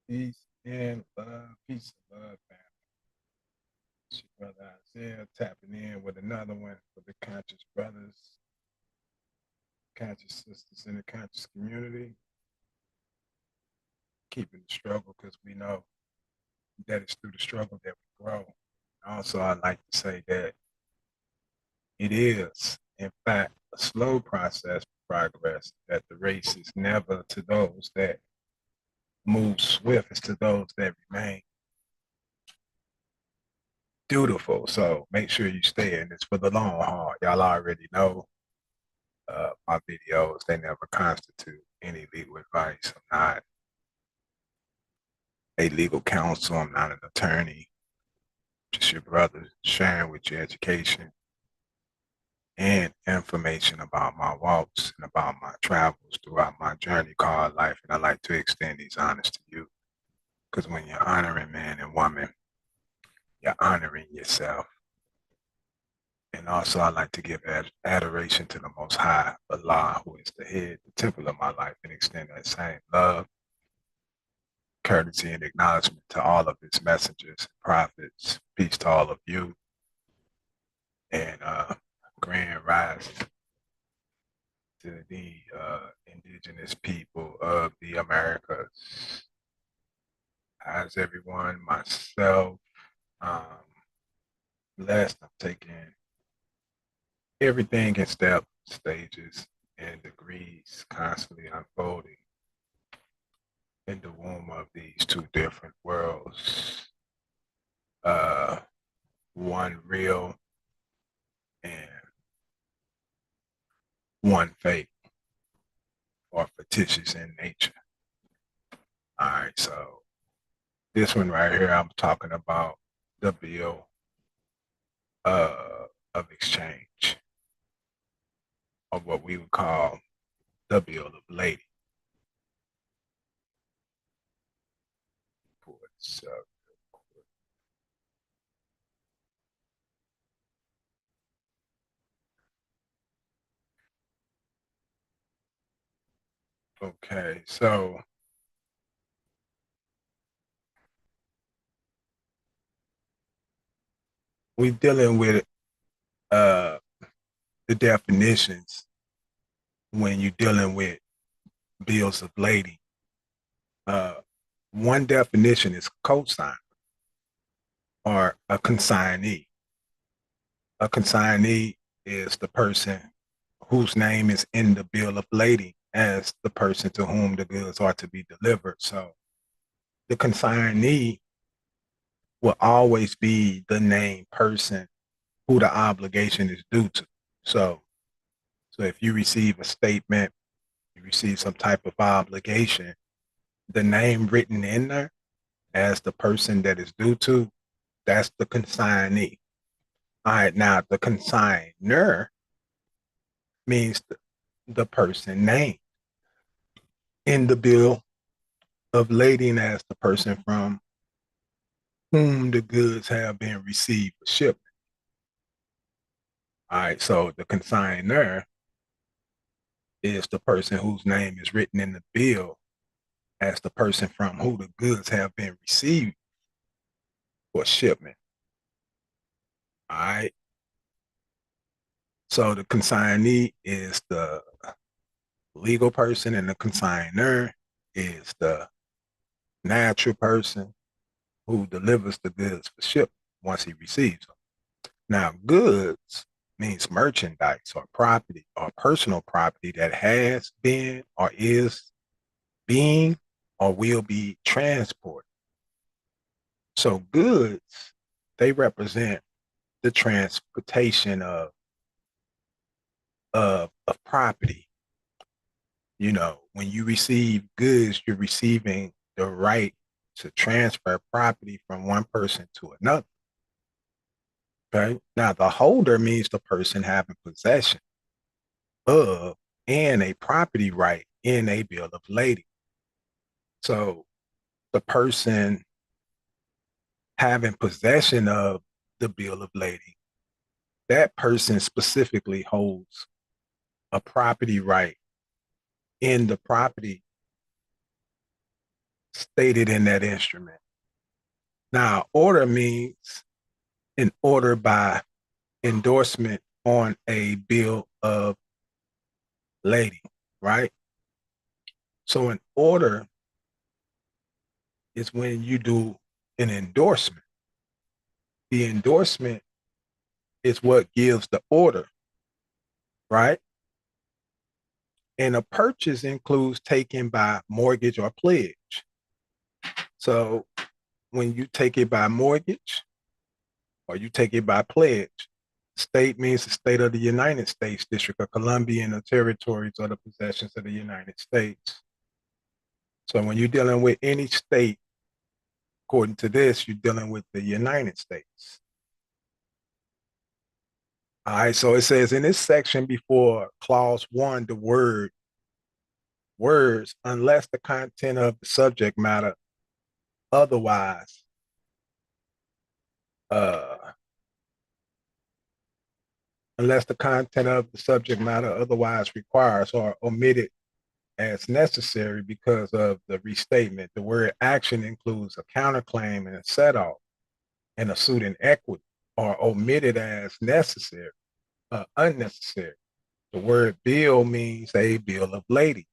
Peace and love. Peace and love, man. It's your brother Isaiah tapping in with another one for the conscious brothers, conscious sisters in the conscious community. Keeping the struggle because we know that it's through the struggle that we grow. Also, I like to say that it is, in fact, a slow process of progress, that the race is never to those that move swift, it's to those that remain dutiful. So make sure you stay in this for the long haul. Y'all already know my videos, they never constitute any legal advice. I'm not a legal counsel. I'm not an attorney. Just your brother sharing with you education and information about my walks and about my travels throughout my journey called life. And I like to extend these honors to you because when you're honoring man and woman, you're honoring yourself. And also, I like to give adoration to the Most High, Allah, who is the head, the temple of my life, and extend that same love, courtesy, and acknowledgement to all of his messengers and prophets. Peace to all of you. And grand rising to the indigenous people of the Americas. How's everyone? Myself, blessed. I'm taking everything in steps, stages, and degrees, constantly unfolding in the womb of these two different worlds. One real and one fake or fictitious in nature. All right, so this one right here, I'm talking about the bill of exchange, or what we would call the bill of lading. So, okay, so we're dealing with the definitions when you're dealing with bills of lading. One definition is cosign or a consignee. A consignee is the person whose name is in the bill of lading as the person to whom the goods are to be delivered. So the consignee will always be the named person who the obligation is due to. So if you receive a statement, you receive some type of obligation, the name written in there as the person that is due to, that's the consignee. All right, now the consignor means the person named in the bill of lading as the person from whom the goods have been received for shipment. All right, so the consignor is the person whose name is written in the bill as the person from who the goods have been received for shipment. All right. So the consignee is the legal person, and the consignor is the natural person who delivers the goods for shipment once he receives them. Now, goods means merchandise or property or personal property that has been or is being or will be transported. So goods, they represent the transportation of property. You know, when you receive goods, you're receiving the right to transfer property from one person to another. Okay. Now, the holder means the person having possession of and a property right in a bill of lading. So the person having possession of the bill of lading, that person specifically holds a property right in the property stated in that instrument. Now, order means an order by endorsement on a bill of lading, right? So an order is when you do an endorsement. The endorsement is what gives the order, right? And a purchase includes taking by mortgage or pledge. So when you take it by mortgage or you take it by pledge, state means the state of the United States, District of Columbia, and the territories or the possessions of the United States. So when you're dealing with any state, according to this, you're dealing with the United States. All right, so it says in this section before clause 1, the words, unless the content of the subject matter otherwise uh, unless the content of the subject matter otherwise requires or omitted as necessary because of the restatement. The word action includes a counterclaim and a set off and a suit in equity, or omitted as necessary, unnecessary. The word bill means a bill of lading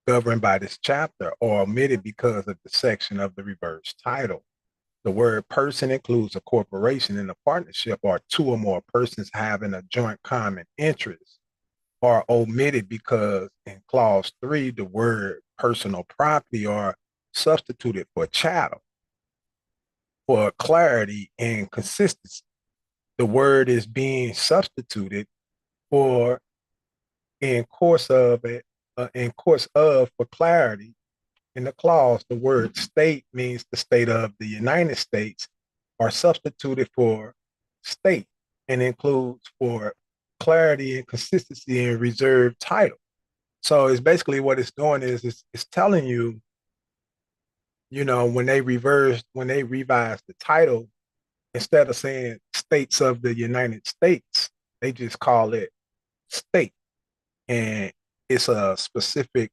governed by this chapter, or omitted because of the section of the reverse title. The word person includes a corporation and a partnership, or two or more persons having a joint common interest, are omitted because in clause 3, the word personal property are substituted for chattel. For clarity and consistency, the word is being substituted for in course of for clarity. In the clause, the word state means the state of the United States are substituted for state and includes for clarity and consistency and reserved title. So it's basically what it's doing is it's telling you, you know, when they revise the title, instead of saying states of the United States, they just call it state. And it's a specific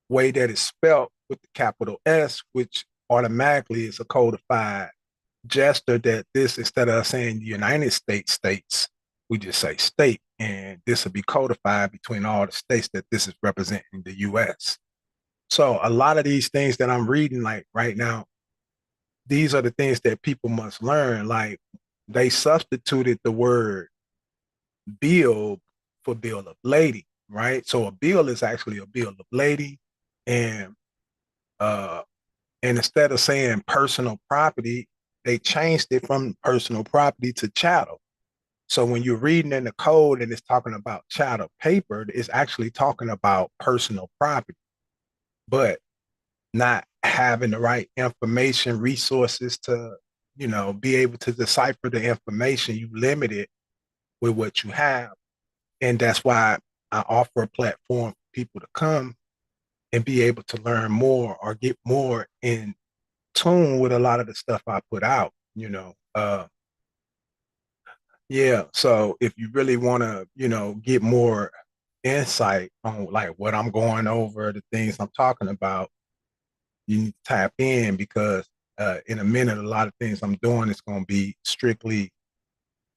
way that it's spelled with the capital S, which automatically is a codified gesture that this, instead of saying United States states, we just say state. And this will be codified between all the states that this is representing the US. So a lot of these things that I'm reading, like right now, these are the things that people must learn. Like they substituted the word bill for bill of lading, right? So a bill is actually a bill of lading, and uh, and instead of saying personal property, they changed it from personal property to chattel. So when you're reading in the code and it's talking about chattel paper, it's actually talking about personal property, but not having the right information resources to, you know, be able to decipher the information. You limit it with what you have. And that's why I offer a platform for people to come and be able to learn more or get more in tune with a lot of the stuff I put out. Yeah. So if you really want to, get more insight on like what I'm going over, the things I'm talking about, you need to tap in because in a minute, a lot of things I'm doing is going to be strictly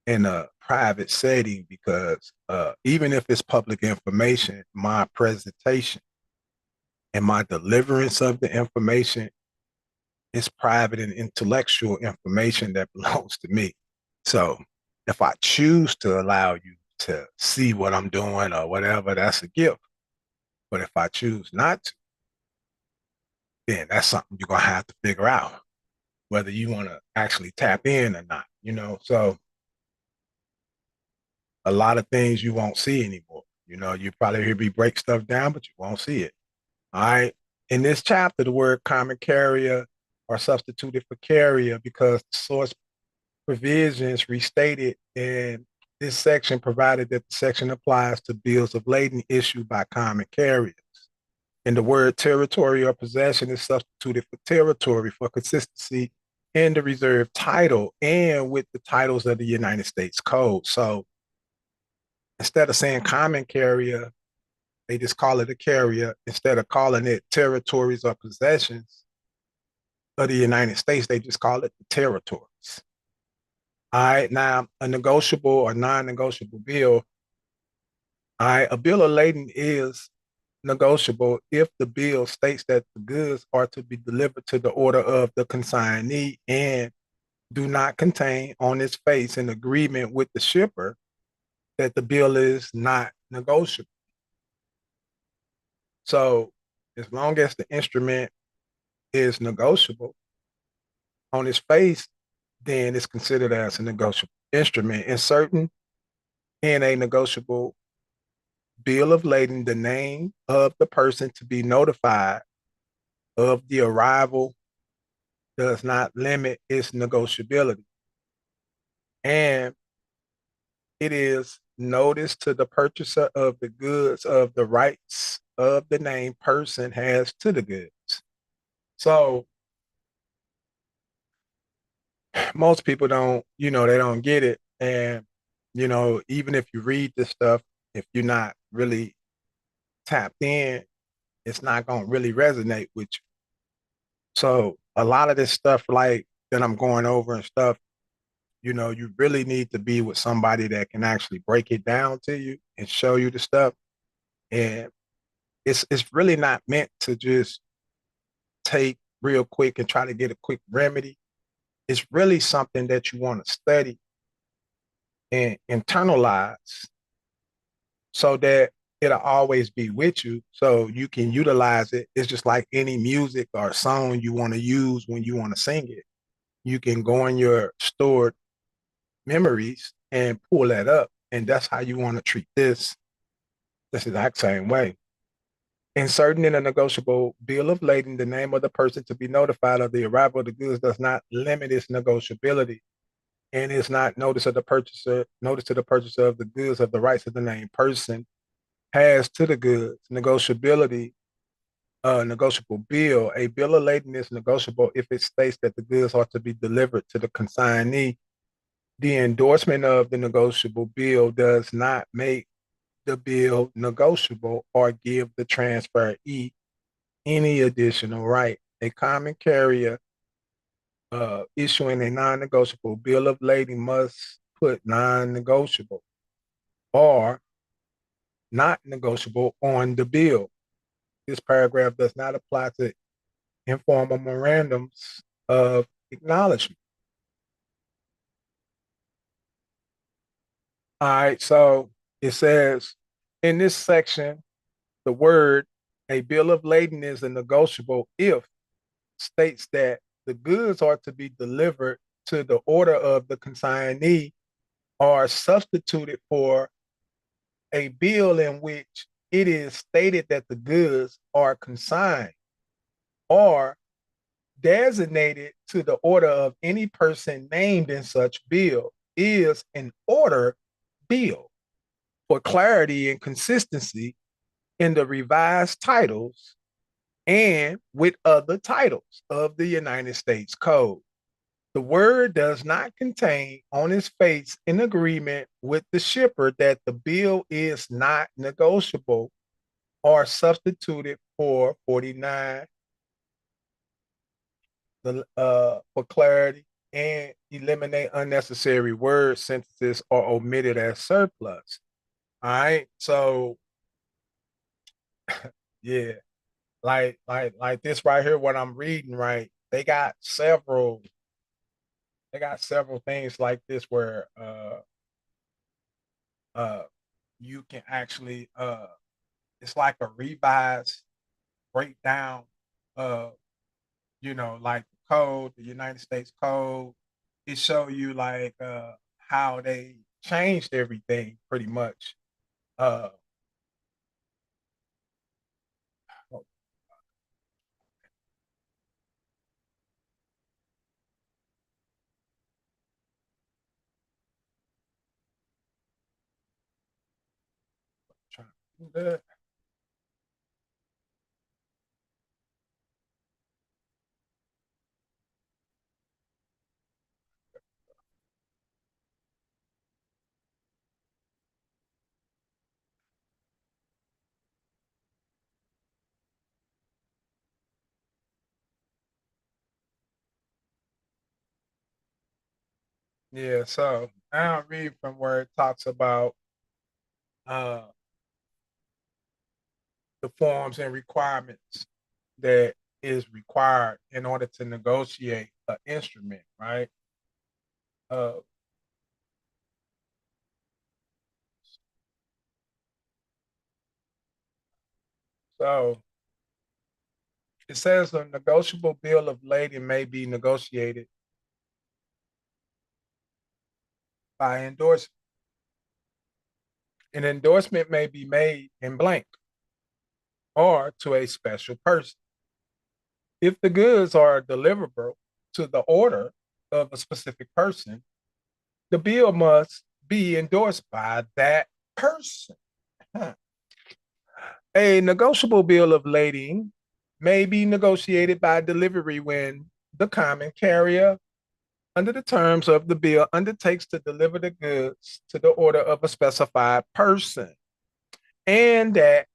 in a private setting because even if it's public information, my presentation and my deliverance of the information is private and intellectual information that belongs to me. So if I choose to allow you to see what I'm doing or whatever, that's a gift. But if I choose not to, then that's something you're gonna have to figure out whether you want to actually tap in or not. So a lot of things you won't see anymore. You probably hear me break stuff down, but you won't see it. All right. In this chapter, the word common carrier are substituted for carrier because the source provisions restated in this section provided that the section applies to bills of lading issued by common carriers. And the word territory or possession is substituted for territory for consistency in the reserved title and with the titles of the United States Code. So instead of saying common carrier, they just call it a carrier. Instead of calling it territories or possessions of the United States, they just call it the territories. All right. Now, a negotiable or non negotiable bill, all right, a bill of lading is negotiable if the bill states that the goods are to be delivered to the order of the consignee and do not contain on its face an agreement with the shipper that the bill is not negotiable. So, as long as the instrument is negotiable on its face, then it's considered as a negotiable instrument. In a negotiable bill of lading the name of the person to be notified of the arrival does not limit its negotiability. And it is notice to the purchaser of the goods of the rights of the named person has to the goods. So most people they don't get it. And, even if you read this stuff, if you're not really tapped in, it's not going to really resonate with you. So a lot of this stuff, like that I'm going over and stuff, you really need to be with somebody that can actually break it down to you and show you the stuff. And it's really not meant to just take real quick and try to get a quick remedy. It's really something that you want to study and internalize so that it'll always be with you so you can utilize it. It's just like any music or song you want to use when you want to sing it. You can go in your stored memories and pull that up. And that's how you want to treat this exact same way. Inserting in a negotiable bill of lading the name of the person to be notified of the arrival of the goods does not limit its negotiability and is not notice to the purchaser of the goods of the rights of the named person has to the goods. Negotiable bill. A bill of lading is negotiable if it states that the goods are to be delivered to the consignee. The endorsement of the negotiable bill does not make the bill negotiable or give the transferee any additional right. A common carrier issuing a non-negotiable bill of lading must put non-negotiable or not negotiable on the bill. This paragraph does not apply to informal memorandums of acknowledgement. All right, so it says in this section, the word a bill of lading is a negotiable if states that the goods are to be delivered to the order of the consignee are substituted for a bill in which it is stated that the goods are consigned or designated to the order of any person named in such bill is an order bill. For clarity and consistency in the revised titles, and with other titles of the United States Code. The word does not contain on its face an agreement with the shipper that the bill is not negotiable or substituted for 49 for clarity and eliminate unnecessary words, sentences, or omitted as surplus. All right. So yeah, like this right here, what I'm reading, right? They got several things like this where uh you can actually it's like a revised breakdown of like the code, the United States Code. It show you like how they changed everything pretty much. Uh oh, trying to do that. Yeah, so I'll read from where it talks about uh the forms and requirements that is required in order to negotiate an instrument, right? Uh, so it says a negotiable bill of lading may be negotiated by endorsement. An endorsement may be made in blank or to a special person. If the goods are deliverable to the order of a specific person, the bill must be endorsed by that person. Huh. A negotiable bill of lading may be negotiated by delivery when the common carrier, under the terms of the bill, undertakes to deliver the goods to the order of a specified person, and that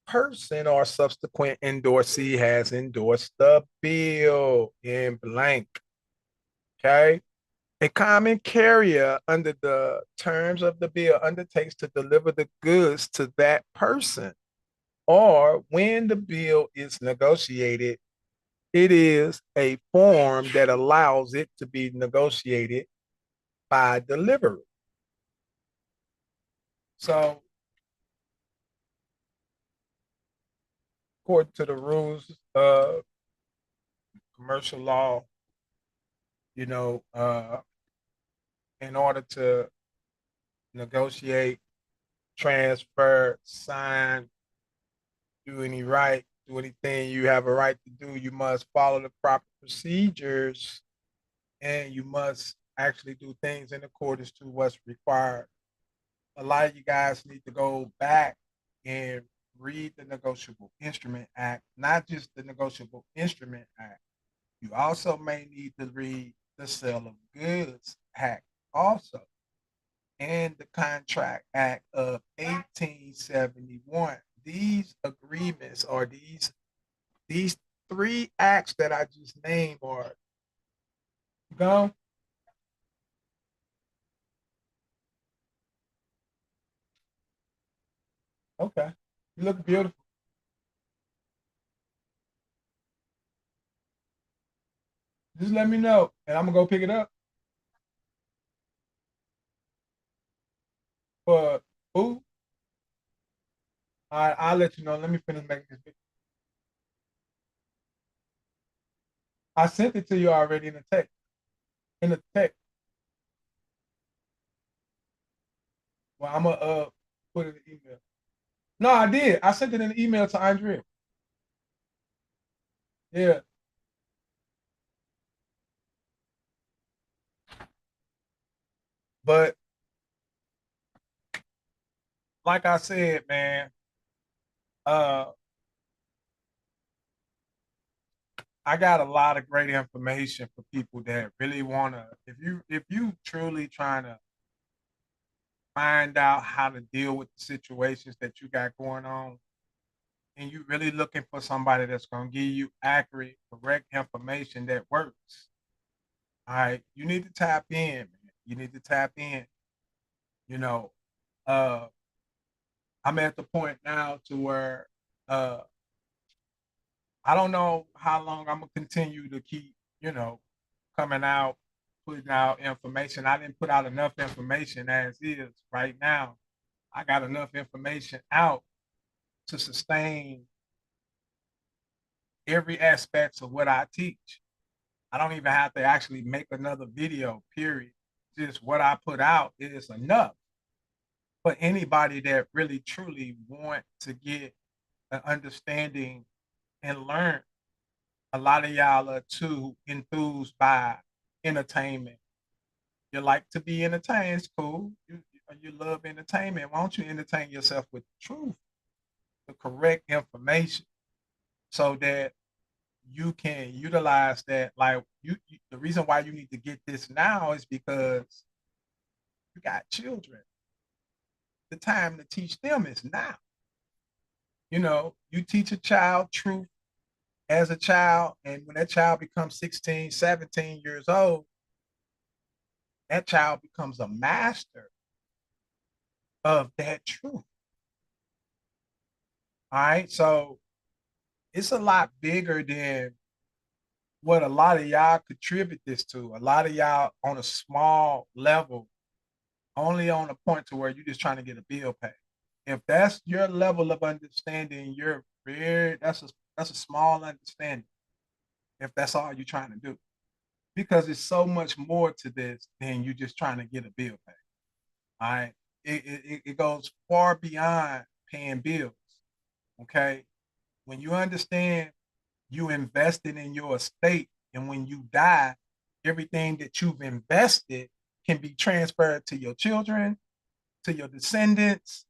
person or subsequent endorsee has endorsed the bill in blank. Okay. A common carrier, under the terms of the bill, undertakes to deliver the goods to that person, or when the bill is negotiated, it is a form that allows it to be negotiated by delivery. So, according to the rules of commercial law, you know, in order to negotiate, transfer, sign, do any right, do anything you have a right to do, you must follow the proper procedures and you must actually do things in accordance to what's required. A lot of you guys need to go back and read the Negotiable Instrument Act, not just the Negotiable Instrument Act. You also may need to read the Sale of Goods Act also, and the Contract Act of 1871. These agreements or these three acts that I just named are gone. Okay. You look beautiful. Just let me know and I'm gonna go pick it up. For who? I'll let you know. Let me finish making this video. I sent it to you already in the text. In the text. Well, I'm gonna put it in the email. No, I did. I sent it in the email to Andrea. Yeah. But like I said, man, uh I got a lot of great information for people that really want to. If you truly trying to find out how to deal with the situations that you got going on, and you really looking for somebody that's gonna give you accurate, correct information that works. All right, you need to tap in, man. You need to tap in. You know, uh, I'm at the point now to where uh, I don't know how long I'm gonna continue to keep, coming out, putting out information. I didn't put out enough information as is right now. I got enough information out to sustain every aspect of what I teach. I don't even have to actually make another video, period. Just what I put out is enough for anybody that really truly want to get an understanding and learn. A lot of y'all are too enthused by entertainment. You like to be entertained, it's cool. You love entertainment. Why don't you entertain yourself with the truth, the correct information, so that you can utilize that? Like the reason why you need to get this now is because you got children. The time to teach them is now. You teach a child truth as a child, and when that child becomes 16, 17 years old, that child becomes a master of that truth. All right. So it's a lot bigger than what a lot of y'all contribute this to. A lot of y'all on a small level, only on a point to where you're just trying to get a bill paid. If that's your level of understanding, you're very that's a small understanding if that's all you're trying to do. Because there's so much more to this than you just trying to get a bill paid. All right. It goes far beyond paying bills. Okay. When you understand you invested in your estate, and when you die, everything that you've invested can be transferred to your children, to your descendants.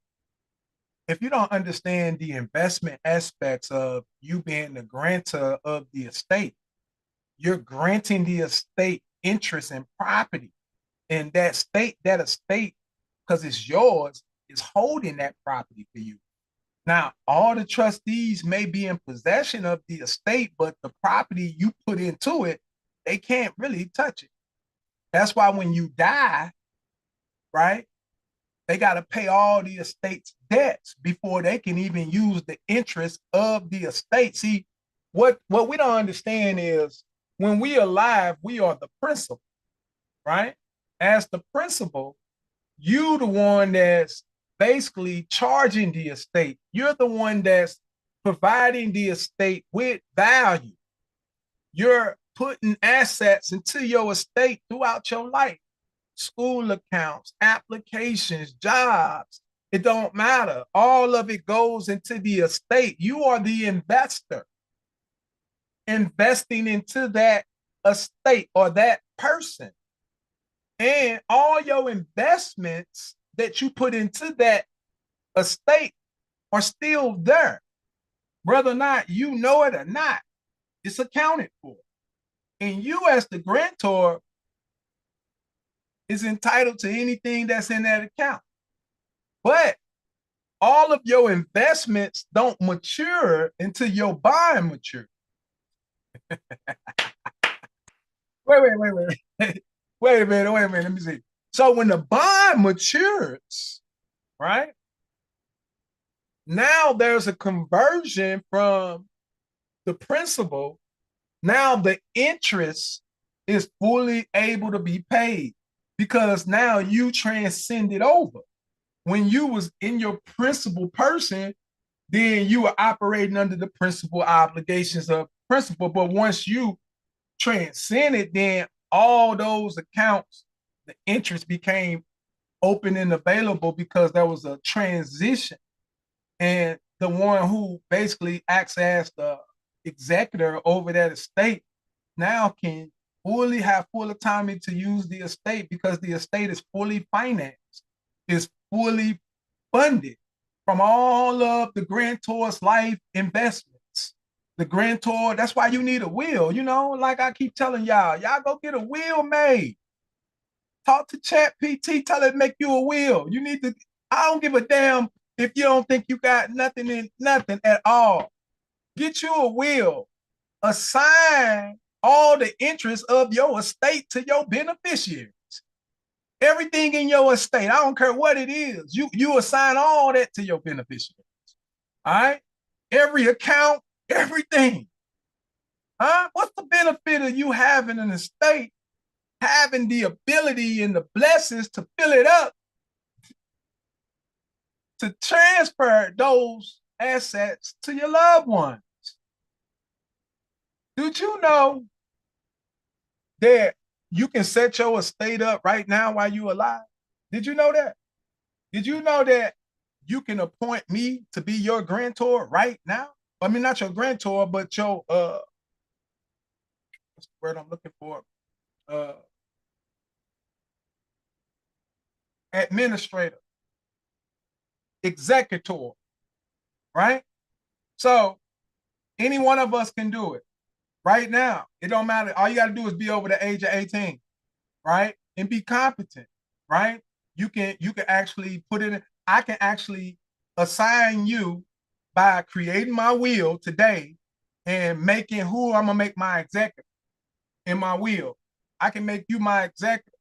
If you don't understand the investment aspects of you being the grantor of the estate, you're granting the estate interest in property. And that estate, because it's yours, is holding that property for you. Now, all the trustees may be in possession of the estate, but the property you put into it, they can't really touch it. That's why when you die, right, they got to pay all the estate's debts before they can even use the interest of the estate. See, what we don't understand is when we are alive, we are the principal, right? As the principal, you the one that's basically charging the estate. You're the one that's providing the estate with value. You're putting assets into your estate throughout your life. School accounts, applications, jobs. It don't matter. All of it goes into the estate. You are the investor investing into that estate or that person. And all your investments that you put into that estate are still there. Whether or not you know it or not, it's accounted for. And you, as the grantor, is entitled to anything that's in that account. But all of your investments don't mature until your bond matures. Wait. Wait a minute. Let me see. So when the bond matures, right? Now there's a conversion from the principal. Now the interest is fully able to be paid because now you transcended over. When you was in your principal person, then you were operating under the principal obligations of principal. But once you transcended, then all those accounts, the interest became open and available because there was a transition. And the one who basically acts as the executor over that estate now can fully have full autonomy to use the estate because the estate is fully financed, is fully funded from all of the grantor's life investments. The grantor, that's why you need a will, like I keep telling y'all go get a will made. Talk to Chat PT, tell it to make you a will. You need to, I don't give a damn if you don't think you got nothing at all. Get you a will. Assign all the interests of your estate to your beneficiaries. Everything in your estate, I don't care what it is, you assign all that to your beneficiaries. All right? Every account, everything. Huh? What's the benefit of you having an estate, having the ability and the blessings to fill it up, to transfer those assets to your loved ones? Did you know that you can set your estate up right now while you're alive? Did you know that? Did you know that you can appoint me to be your grantor right now? I mean, not your grantor, but your what's the word I'm looking for? Uh Administrator, executor, right? So any one of us can do it right now. It don't matter. All you got to do is be over the age of 18, right? And be competent, right? You can actually put it in. I can actually assign you by creating my will today and making who I'm gonna make my executive in my will. I can make you my executive.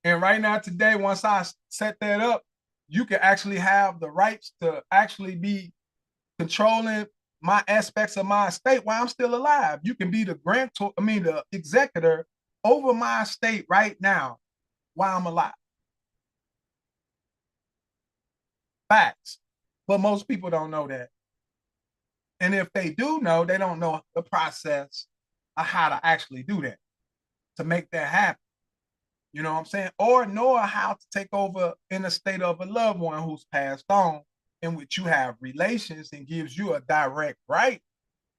And right now, today, once I set that up, you can actually have the rights to actually be controlling my aspects of my estate while I'm still alive. You can be the grantor, the executor over my estate right now while I'm alive. Facts. But most people don't know that. And if they do know, they don't know the process of how to actually do that, to make that happen. You know what I'm saying? Or know how to take over in the state of a loved one who's passed on, in which you have relations and gives you a direct right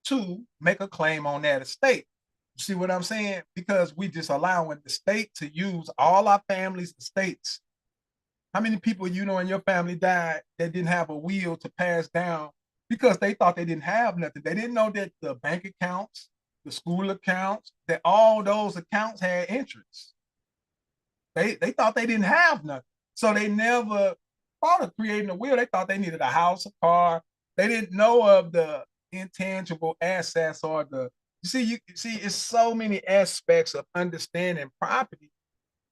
to make a claim on that estate. You see what I'm saying? Because we just allowing the state to use all our family's estates. How many people you know in your family died that didn't have a will to pass down because they thought they didn't have nothing? They didn't know that the bank accounts, the school accounts, that all those accounts had interest. They thought they didn't have nothing. So they never thought of creating a will. They thought they needed a house, a car. They didn't know of the intangible assets or the you see, it's so many aspects of understanding property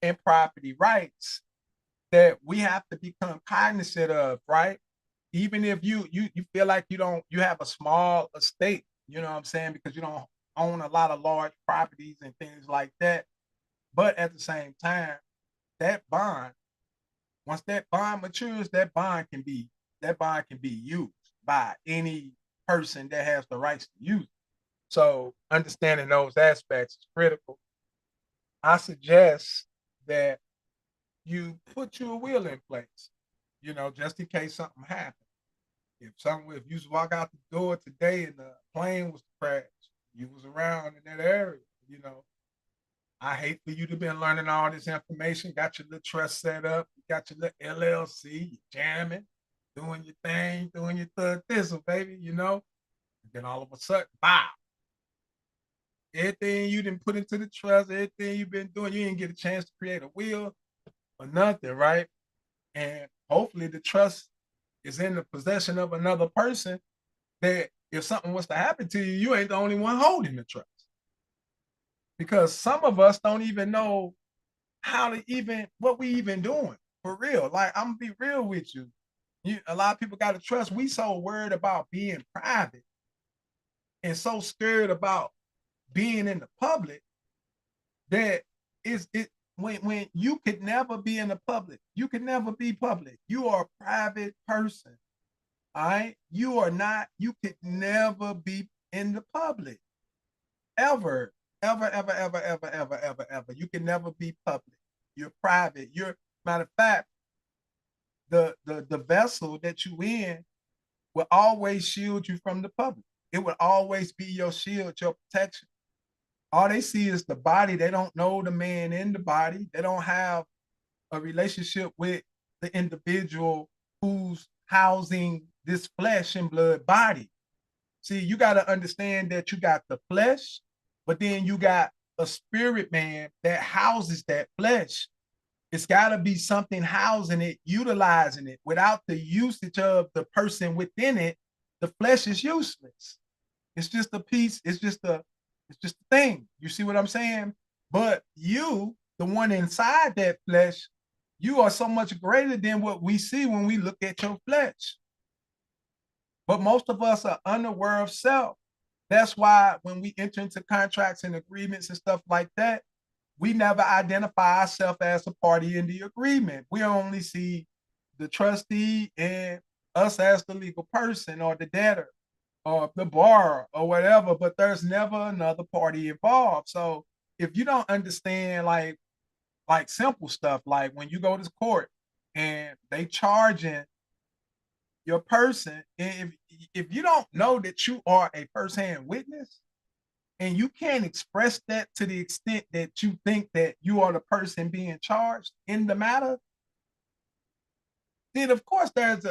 and property rights that we have to become cognizant of, right? Even if you feel like you have a small estate, you know what I'm saying, because you don't own a lot of large properties and things like that. But at the same time, that bond, once that bond matures, that bond can be used by any person that has the rights to use it. So understanding those aspects is critical. I suggest that you put your will in place, just in case something happens. If you walk out the door today and the plane was crashed, you was around in that area, you know, I hate for you to been learning all this information, got your little trust set up, you got your little LLC, you jamming, doing your thing, doing your third thistle, baby, And then all of a sudden, wow, everything you didn't put into the trust, everything you've been doing, you didn't get a chance to create a will or nothing, right? And hopefully the trust is in the possession of another person that if something was to happen to you, you ain't the only one holding the trust. Because some of us don't even know how to even what we even doing for real. Like I'm gonna be real with you. A lot of people got to trust. We so worried about being private and so scared about being in the public that is it when you could never be in the public, you could never be public. You are a private person. All right. You are not, you could never be in the public. Ever. Ever, ever, ever, ever, ever, ever, ever. You can never be public. You're private. You're matter of fact, the vessel that you in will always shield you from the public. It will always be your shield, your protection. All they see is the body. They don't know the man in the body. They don't have a relationship with the individual who's housing this flesh and blood body. See, you got to understand that you got the flesh, but then you got a spirit man that houses that flesh. It's got to be something housing it, utilizing it. Without the usage of the person within it, the flesh is useless. It's just a piece. It's just a thing. You see what I'm saying? But you, the one inside that flesh, you are so much greater than what we see when we look at your flesh. But most of us are unaware of self. That's why when we enter into contracts and agreements and stuff like that, we never identify ourselves as a party in the agreement. We only see the trustee and us as the legal person or the debtor or the borrower or whatever, but there's never another party involved. So if you don't understand like simple stuff, like when you go to court and they charging your person, if you don't know that you are a first-hand witness and you can't express that to the extent that you think that you are the person being charged in the matter, then of course there's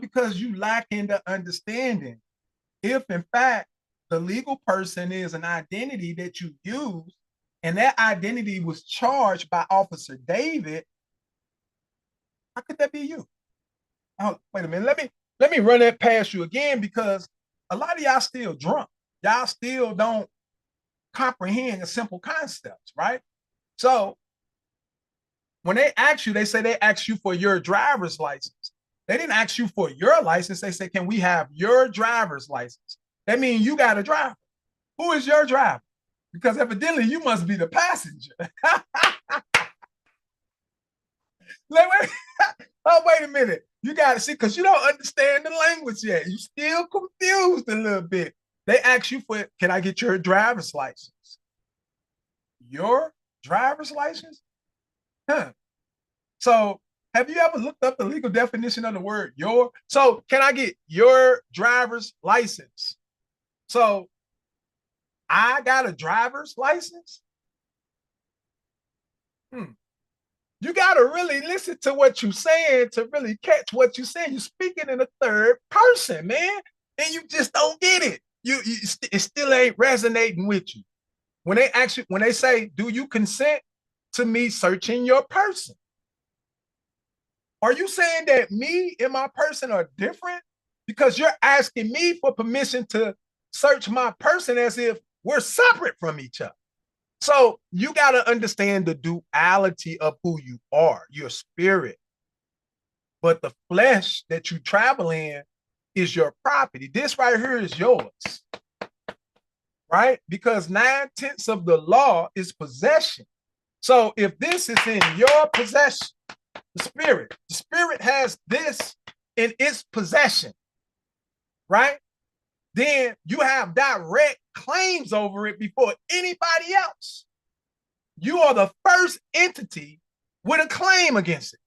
because you lack in the understanding. If in fact the legal person is an identity that you use and that identity was charged by Officer David, how could that be you? Oh, wait a minute. Let me run that past you again, because a lot of y'all still drunk. Y'all still don't comprehend the simple concepts, right? So when they ask you, they say they ask you for your driver's license. They didn't ask you for your license. They say, can we have your driver's license? That means you got a driver. Who is your driver? Because evidently you must be the passenger. Wait a minute. You got to see, because you don't understand the language yet. You still confused a little bit. They ask you for, can I get your driver's license? Your driver's license? Huh. So have you ever looked up the legal definition of the word your? So can I get your driver's license? So I got a driver's license? You got to really listen to what you're saying to really catch what you're saying. You're speaking in a third person, man, and you just don't get it. It still ain't resonating with you. When they say, do you consent to me searching your person? Are you saying that me and my person are different? Because you're asking me for permission to search my person as if we're separate from each other. So you got to understand the duality of who you are, your spirit. But the flesh that you travel in is your property. This right here is yours, right? Because 9/10 of the law is possession. So if this is in your possession, the spirit has this in its possession, right? Then you have direct claims over it before anybody else. You are the first entity with a claim against it.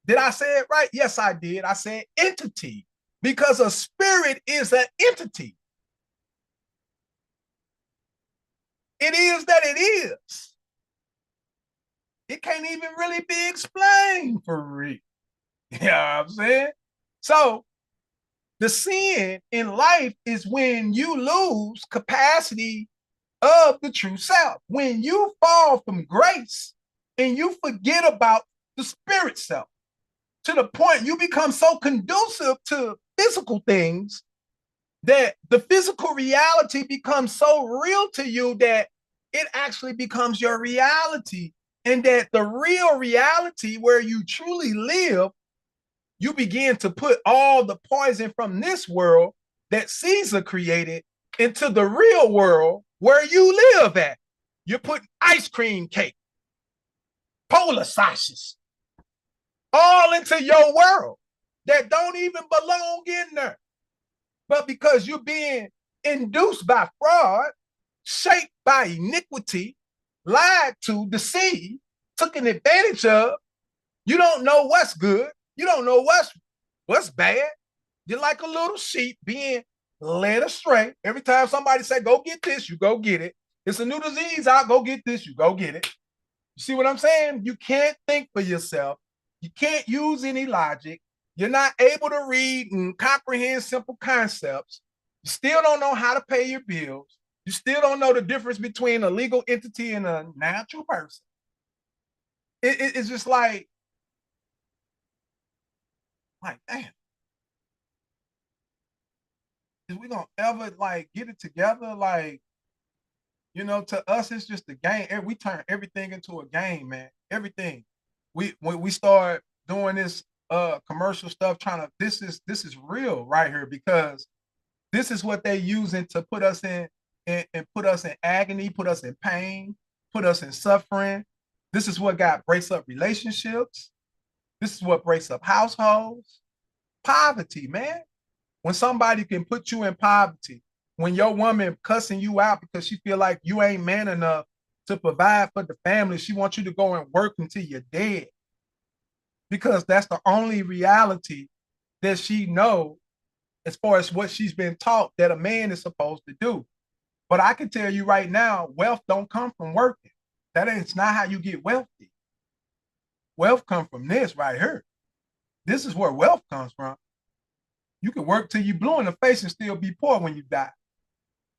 Did I say it right? Yes, I did. I said entity, because a spirit is an entity. It is that it is. It can't even really be explained for real. You know what I'm saying? So the sin in life is when you lose capacity of the true self. When you fall from grace and you forget about the spirit self, to the point you become so conducive to physical things that the physical reality becomes so real to you that it actually becomes your reality. And that the real reality where you truly live, you begin to put all the poison from this world that Caesar created into the real world where you live at. You're putting ice cream cake, polar sausages, all into your world that don't even belong in there. But because you're being induced by fraud, shaped by iniquity, lied to, deceived, taken advantage of, you don't know what's good. You don't know what's bad. You're like a little sheep being led astray. Every time somebody say, go get this, you go get it. It's a new disease out, go get this, you go get it. You see what I'm saying? You can't think for yourself. You can't use any logic. You're not able to read and comprehend simple concepts. You still don't know how to pay your bills. You still don't know the difference between a legal entity and a natural person. It's just damn, is we gonna ever get it together? To us, it's just a game. We turn everything into a game, man. Everything. When we start doing this commercial stuff, this is real right here, because this is what they using to put us and put us in agony, put us in pain, put us in suffering. This is what breaks up relationships. This is what breaks up households. Poverty, man. When somebody can put you in poverty, when your woman cussing you out because she feel like you ain't man enough to provide for the family, she wants you to go and work until you're dead, because that's the only reality that she know as far as what she's been taught that a man is supposed to do. But I can tell you right now, wealth don't come from working. It's not how you get wealthy. Wealth comes from this right here. This is where wealth comes from. You can work till you blue in the face and still be poor when you die.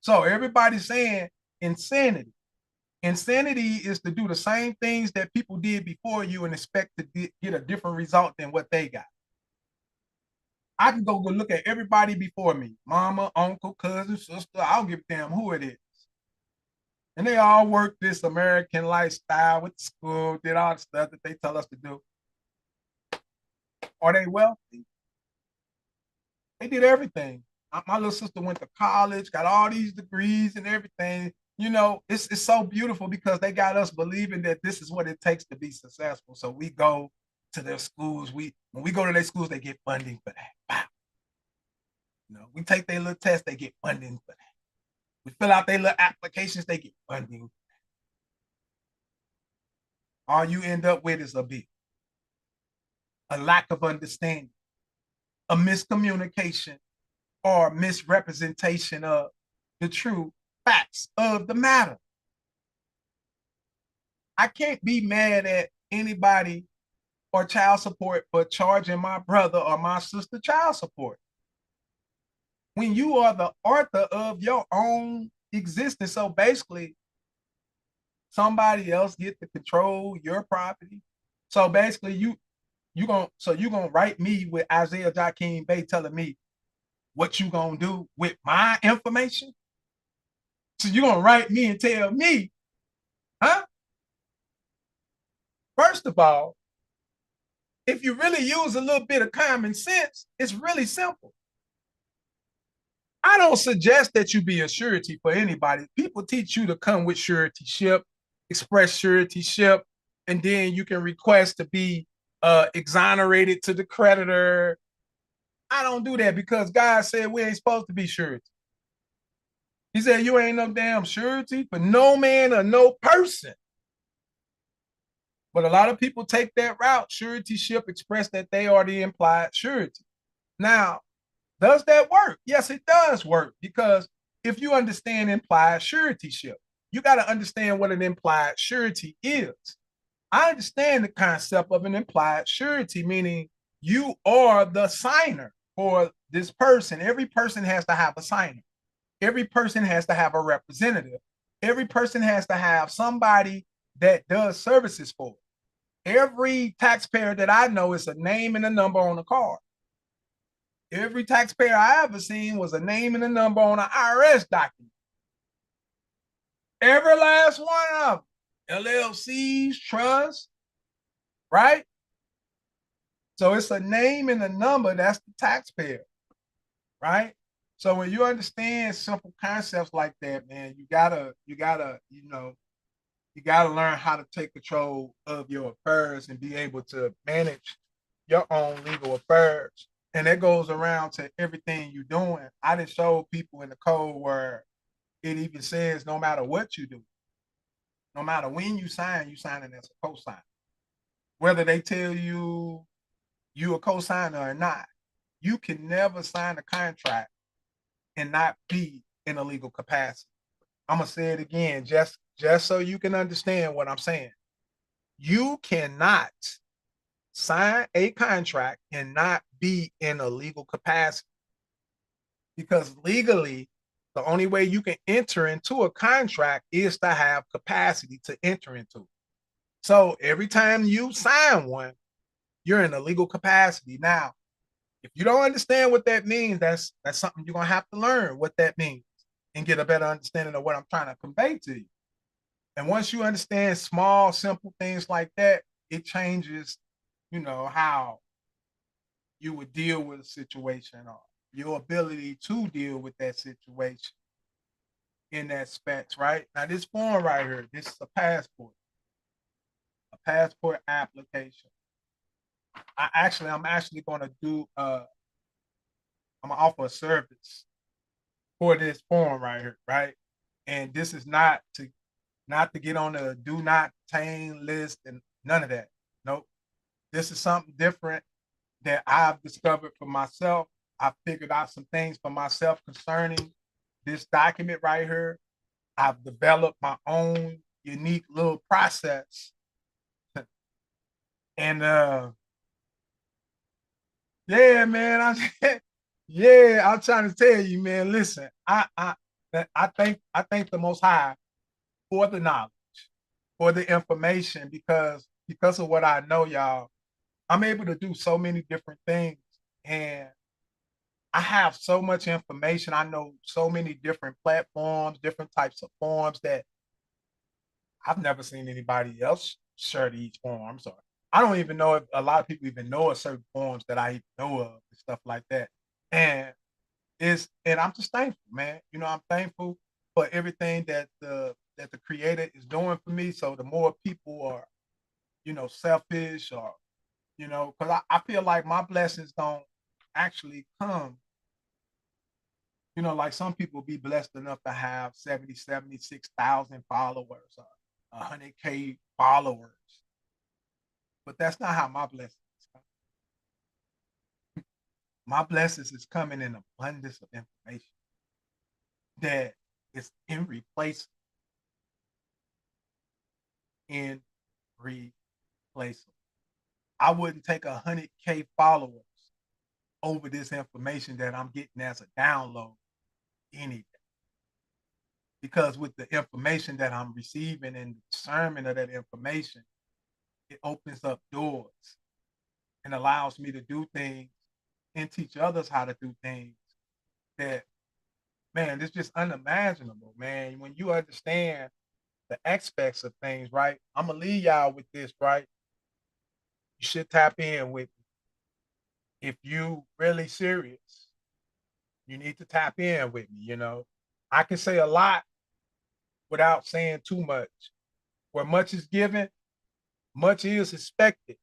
So everybody's saying insanity. Insanity is to do the same things that people did before you and expect to get a different result than what they got. I can go look at everybody before me, mama, uncle, cousin, sister. I don't give a damn who it is. And they all work this American lifestyle with the school, did all the stuff that they tell us to do. Are they wealthy? They did everything. My little sister went to college, got all these degrees and everything. It's so beautiful because they got us believing that this is what it takes to be successful. So we go to their schools. When we go to their schools, they get funding for that. Wow. We take their little test, they get funding for that. We fill out their little applications, they get funding. All you end up with is a lack of understanding, a miscommunication, or misrepresentation of the true facts of the matter. I can't be mad at anybody or child support for charging my brother or my sister child support when you are the author of your own existence. So basically, somebody else get to control your property. So basically, you gonna write me with Isaiah Joaquin Bay telling me what you gonna do with my information? So you gonna write me and tell me, huh? First of all, if you really use a little bit of common sense, it's really simple. I don't suggest that you be a surety for anybody. People teach you to come with suretyship, express suretyship, and then you can request to be exonerated to the creditor. I don't do that because God said we ain't supposed to be surety. He said you ain't no damn surety for no man or no person. But a lot of people take that route. Suretyship express that they are the implied surety. Now, does that work? Yes, it does work, because if you understand implied suretyship, you got to understand what an implied surety is. I understand the concept of an implied surety, meaning you are the signer for this person. Every person has to have a signer. Every person has to have a representative. Every person has to have somebody that does services for it. Every taxpayer that I know is a name and a number on a card. Every taxpayer I ever seen was a name and a number on an IRS document. Every last one of them. LLCs, trusts, right? So it's a name and a number. That's the taxpayer, right? So when you understand simple concepts like that, man, you gotta learn how to take control of your affairs and be able to manage your own legal affairs. And that goes around to everything you're doing. I done showed people in the code where it even says no matter what you do, no matter when you signing as a co-signer. Whether they tell you a co-signer or not, you can never sign a contract and not be in a legal capacity. I'm gonna say it again, just so you can understand what I'm saying. You cannot sign a contract and not be in a legal capacity. because legally, the only way you can enter into a contract is to have capacity to enter into it. So every time you sign one, you're in a legal capacity. Now, if you don't understand what that means, that's something you're gonna have to learn what that means and get a better understanding of what I'm trying to convey to you. And once you understand small, simple things like that, it changes, how you would deal with a situation or your ability to deal with that situation in that specs, right? Now, this form right here, this is a passport application. I'm actually gonna do I'm gonna offer a service for this form right here, right? And this is not to get on the do not obtain list and none of that. Nope. This is something different that I've discovered for myself. I figured out some things for myself concerning this document right here. I've developed my own unique little process. And yeah, man, yeah, I'm trying to tell you, man. Listen, I thank the Most High for the knowledge, for the information, because of what I know, y'all. I'm able to do so many different things, and I have so much information. I know so many different platforms, different types of forms that I've never seen anybody else share these forms. Or I don't even know if a lot of people even know of certain forms that I even know of and stuff like that. And and I'm just thankful, man. I'm thankful for everything that the creator is doing for me. So the more people are, selfish or, because I feel like my blessings don't actually come, like some people be blessed enough to have 76,000 followers or 100K followers. But that's not how my blessings come. My blessings is coming in abundance of information that is in replaceable. I wouldn't take 100K followers over this information that I'm getting as a download any day. Because with the information that I'm receiving and the discernment of that information, it opens up doors and allows me to do things and teach others how to do things that, man, it's just unimaginable, man. When you understand the aspects of things, right? I'm gonna leave y'all with this, right? You should tap in with me. If you really serious, you need to tap in with me. I can say a lot without saying too much. Where much is given, much is expected,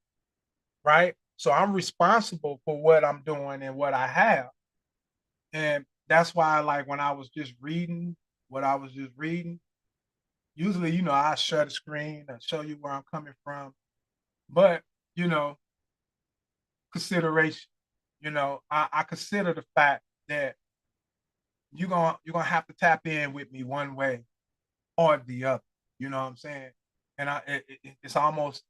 right? So I'm responsible for what I'm doing and what I have. And that's why, like, when I was just reading what I was just reading, usually, I share the screen and show you where I'm coming from. But, you know, consideration, I consider the fact that you're gonna have to tap in with me one way or the other. You know what I'm saying? And it's almost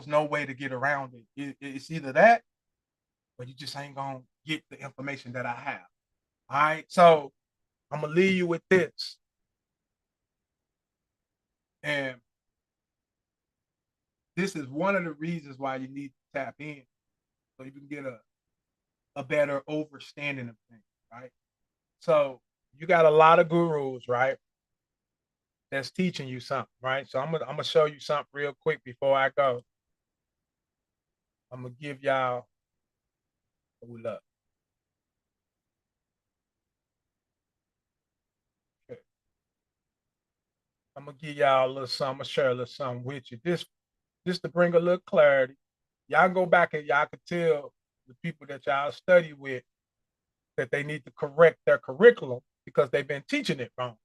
no way to get around it's either that or you just ain't gonna get the information that I have. All right. So I'm gonna leave you with this. And this is one of the reasons why you need to tap in so you can get a better understanding of things, right? So you got a lot of gurus, right? That's teaching you something, right? So I'm gonna show you something real quick before I go. I'm gonna give y'all hold up. Okay. I'm gonna give y'all a little something. I'm gonna share a little something with you. This to bring a little clarity. Y'all go back and y'all can tell the people that y'all study with that they need to correct their curriculum because they've been teaching it wrong.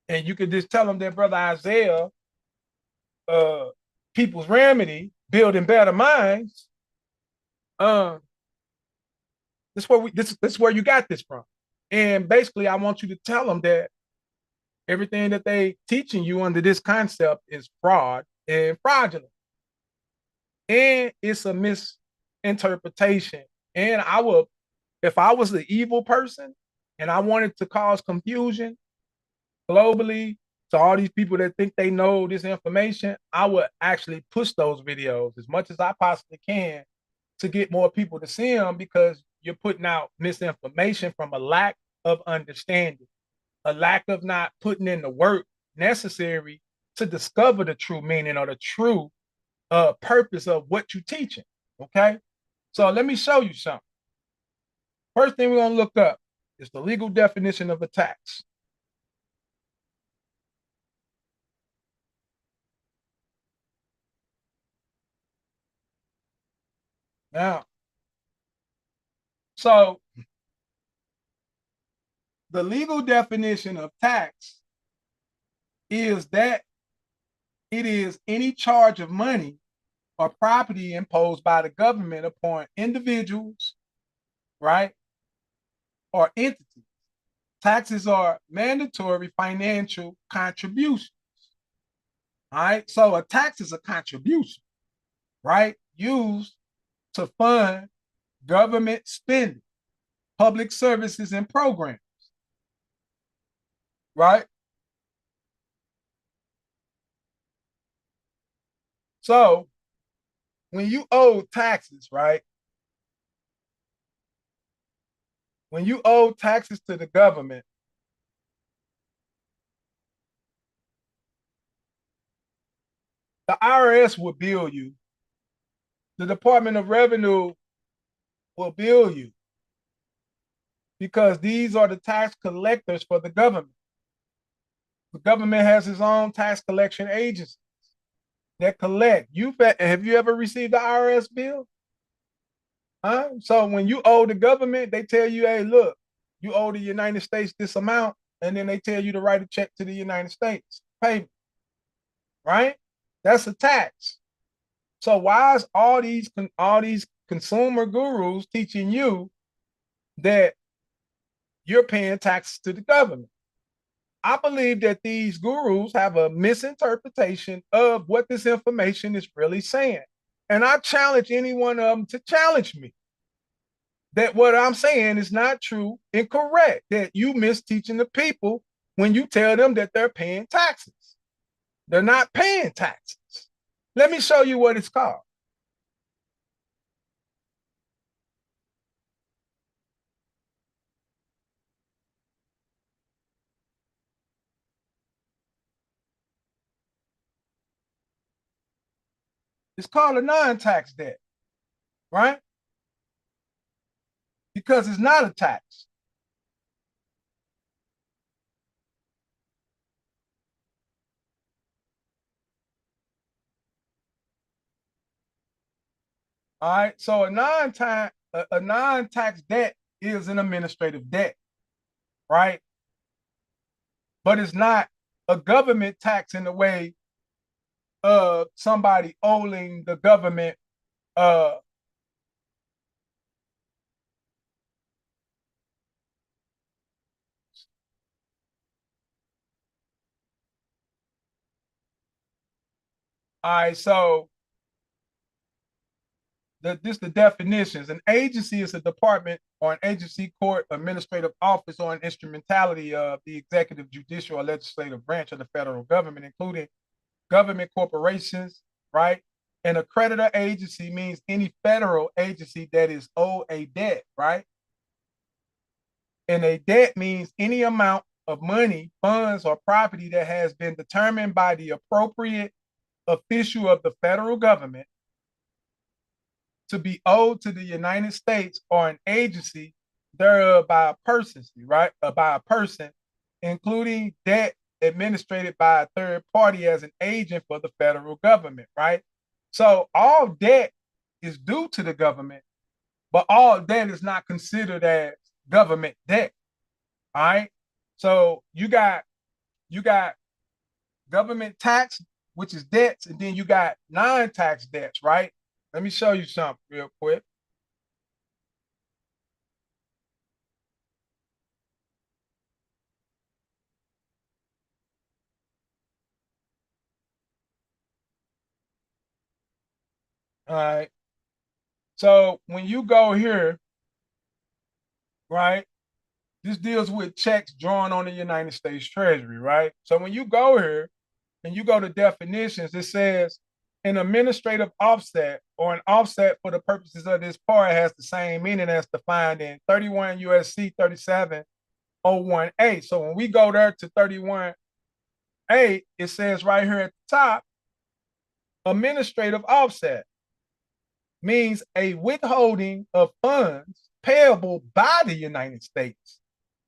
And you could just tell them that Brother Isaiah, uh, People's Remedy, Building Better Minds, uh, this is where you got this from. And basically, I want you to tell them that everything that they teaching you under this concept is fraud and fraudulent. And it's a misinterpretation. And I will If I was the evil person and I wanted to cause confusion globally to all these people that think they know this information, I would actually push those videos as much as I possibly can to get more people to see them, because you're putting out misinformation from a lack of understanding, a lack of not putting in the work necessary to discover the true meaning or the true purpose of what you're teaching. Okay. So let me show you something. First thing we're going to look up is the legal definition of a tax. Now, so the legal definition of tax is that it is any charge of money or property imposed by the government upon individuals, right, or entities. Taxes are mandatory financial contributions. All right. So a tax is a contribution, right, used to fund government spending, public services, and programs, right? So when you owe taxes, right? When you owe taxes to the government, the IRS will bill you. The Department of Revenue will bill you, because these are the tax collectors for the government. The government has its own tax collection agency that collect. Have you ever received the IRS bill? Huh? So when you owe the government, they tell you, hey, look, you owe the United States this amount, and then they tell you to write a check to the United States payment, right? That's a tax. So why is all these consumer gurus teaching you that you're paying taxes to the government? I believe that these gurus have a misinterpretation of what this information is really saying. And I challenge any one of them to challenge me that what I'm saying is not true and correct, that you misteaching the people when you tell them that they're paying taxes. They're not paying taxes. Let me show you what it's called. It's called a non-tax debt, right? Because it's not a tax. All right. So a non-tax debt is an administrative debt, right? But it's not a government tax in the way of somebody owing the government all right, so the definitions. An agency is a department or an agency, court, administrative office, or an instrumentality of the executive, judicial, or legislative branch of the federal government, including government corporations, right? An accreditor agency means any federal agency that is owed a debt, right? And a debt means any amount of money, funds, or property that has been determined by the appropriate official of the federal government to be owed to the United States or an agency thereof by a person, right? By a person, including debt administered by a third party as an agent for the federal government, right? So all debt is due to the government, but all debt is not considered as government debt. All right. So you got government tax, which is debts, and then you got non-tax debts, right? Let me show you something real quick. All right. So when you go here right? This deals with checks drawn on the United States Treasury, right? So when you go here and you go to definitions, it says an administrative offset or an offset for the purposes of this part has the same meaning as defined in 31 USC 3701A. So when we go there to 31A, it says right here at the top, administrative offset means a withholding of funds payable by the United States,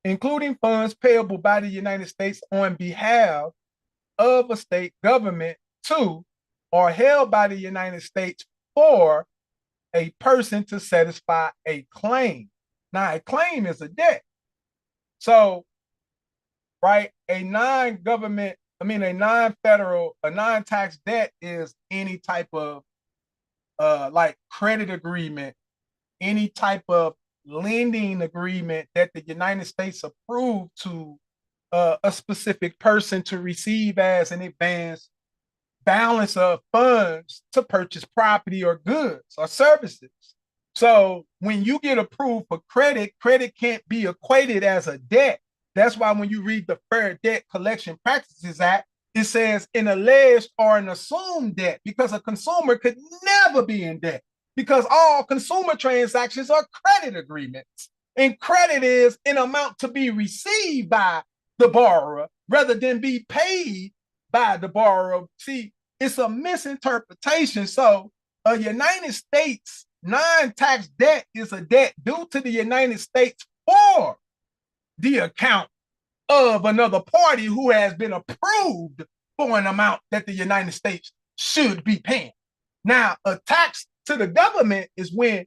including funds payable by the United States on behalf of a state government to or held by the United States for a person to satisfy a claim. Now, a claim is a debt. So, right, a non-government, a non-federal, a non-tax debt is any type of like credit agreement, any type of lending agreement that the United States approved to a specific person to receive as an advance balance of funds to purchase property or goods or services. So when you get approved for credit, credit can't be equated as a debt. That's why when you read the Fair Debt Collection Practices Act, it says an alleged or an assumed debt because a consumer could never be in debt because all consumer transactions are credit agreements. And credit is an amount to be received by the borrower rather than be paid by the borrower. See, it's a misinterpretation. So a United States non-tax debt is a debt due to the United States for the account of another party who has been approved for an amount that the United States should be paying. Now, a tax to the government is when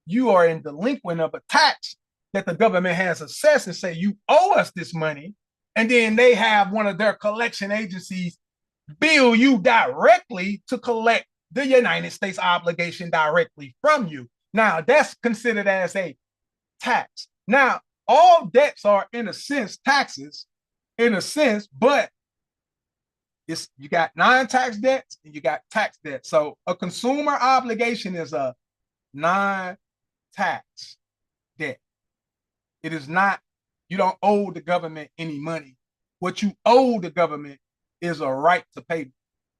you are in delinquent of a tax that the government has assessed and say, you owe us this money. And then they have one of their collection agencies bill you directly to collect the United States obligation directly from you. Now, that's considered as a tax. Now, all debts are, in a sense, taxes, in a sense, but it's you got non-tax debts and you got tax debt. So a consumer obligation is a non-tax debt. It is not, you don't owe the government any money. What you owe the government is a right to pay.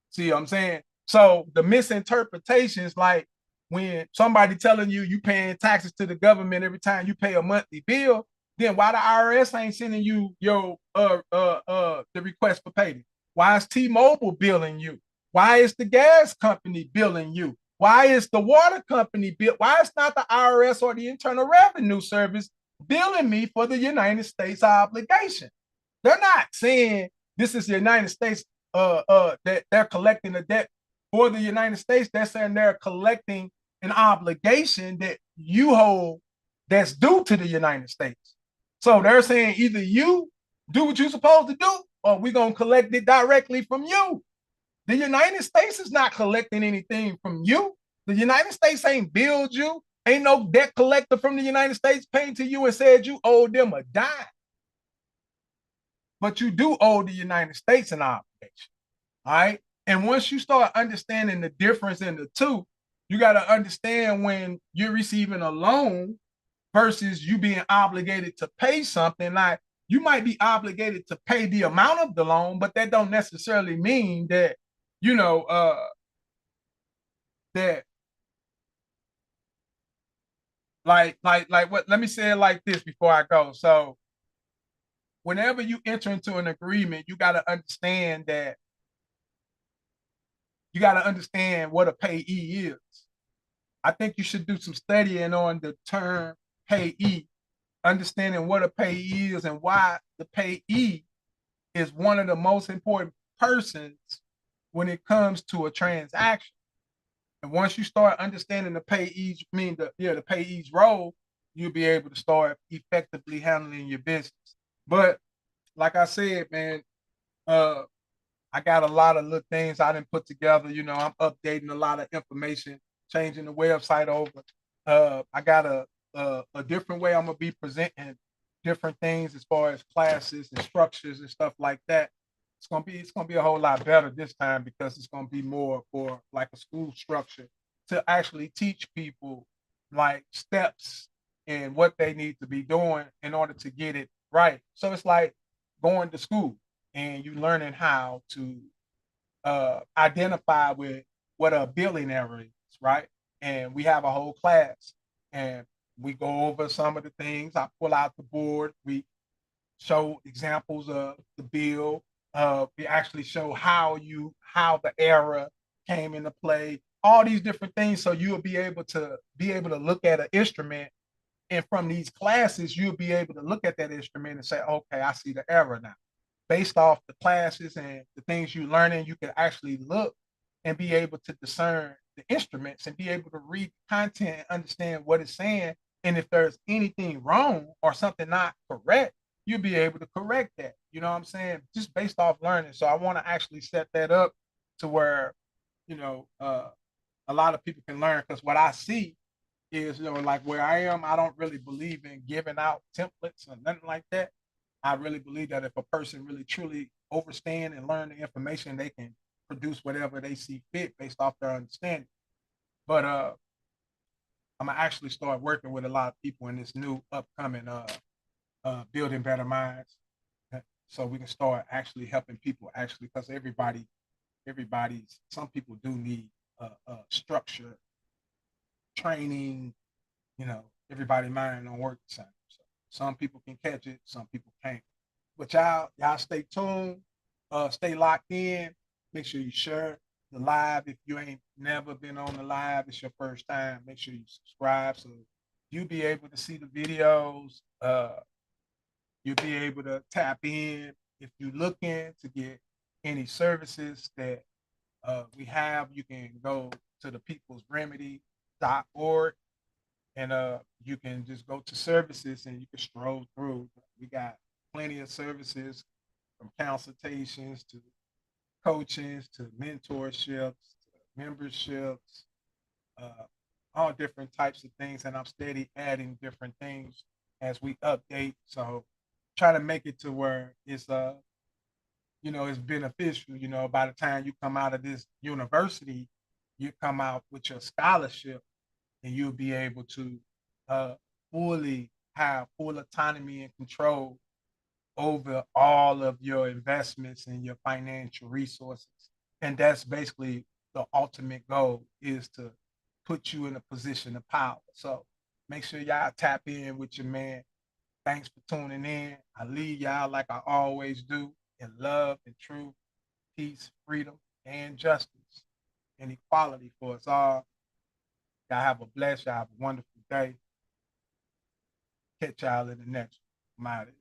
See what I'm saying? So the misinterpretations, like when somebody telling you paying taxes to the government every time you pay a monthly bill, then why the IRS ain't sending you your the request for payment? Why is T-Mobile billing you? Why is the gas company billing you? Why is the water company bill? Why is not the IRS or the Internal Revenue Service billing me for the United States obligation? They're not saying this is the United States that they're collecting a debt for the United States. They're saying they're collecting an obligation that you hold that's due to the United States. So they're saying either you do what you're supposed to do, or we're gonna collect it directly from you. The United States is not collecting anything from you. The United States ain't billed you. Ain't no debt collector from the United States paying to you and said you owe them a dime. But you do owe the United States an obligation. All right. And once you start understanding the difference in the two, you got to understand when you're receiving a loan versus you being obligated to pay something. Like you might be obligated to pay the amount of the loan, but that don't necessarily mean that, that like what, let me say it like this before I go. So whenever you enter into an agreement, you got to understand that you got to understand what a payee is. I think you should do some studying on the term payee, understanding what a payee is and why the payee is one of the most important persons when it comes to a transaction. And once you start understanding the payee's the payee's role, you'll be able to start effectively handling your business. But like I said, man, I got a lot of little things I didn't put together. I'm updating a lot of information, changing the website over. I got a different way I'm gonna be presenting different things as far as classes and structures and stuff like that. It's gonna be a whole lot better this time because it's gonna be more for like a school structure to actually teach people like steps and what they need to be doing in order to get it right. So it's like going to school and you learning how to identify with what a billing error is, right? And we have a whole class and we go over some of the things. I pull out the board. We show examples of the bill. We actually show how the error came into play. All these different things, so you'll be able to look at an instrument, and from these classes, you'll be able to look at that instrument and say, okay, I see the error now. Based off the classes and the things you're learning, you can actually look and be able to discern the instruments and be able to read content and understand what it's saying. And if there's anything wrong or something not correct, you'll be able to correct that. You know what I'm saying? Just based off learning. So I want to actually set that up to where, you know, a lot of people can learn, because what I see is, like where I am, I don't really believe in giving out templates or nothing like that. I really believe that if a person really truly understand and learn the information, they can produce whatever they see fit based off their understanding. But I'm gonna actually start working with a lot of people in this new upcoming building better minds, so we can start actually helping people actually, because everybody's some people do need structure, training. Everybody mind don't work the same. So some people can catch it, some people can't. But y'all stay tuned, stay locked in. Make sure you share the live. If you ain't never been on the live, it's your first time. Make sure you subscribe so you'll be able to see the videos. You'll be able to tap in if you're looking to get any services that we have. You can go to the peoplesremedy.org, and you can just go to services and you can stroll through. We got plenty of services, from consultations to coachings to mentorships to memberships, uh, all different types of things. And I'm steady adding different things as we update. So try to make it to where it's beneficial. By the time you come out of this university, you come out with your scholarship, and you'll be able to uh, fully have full autonomy and control over all of your investments and your financial resources. And that's basically the ultimate goal, is to put you in a position of power. So make sure y'all tap in with your man. Thanks for tuning in. I leave y'all like I always do, in love and truth, peace, freedom, and justice, and equality for us all. Y'all have a blessed, y'all have a wonderful day. Catch y'all in the next one. I'm out of here.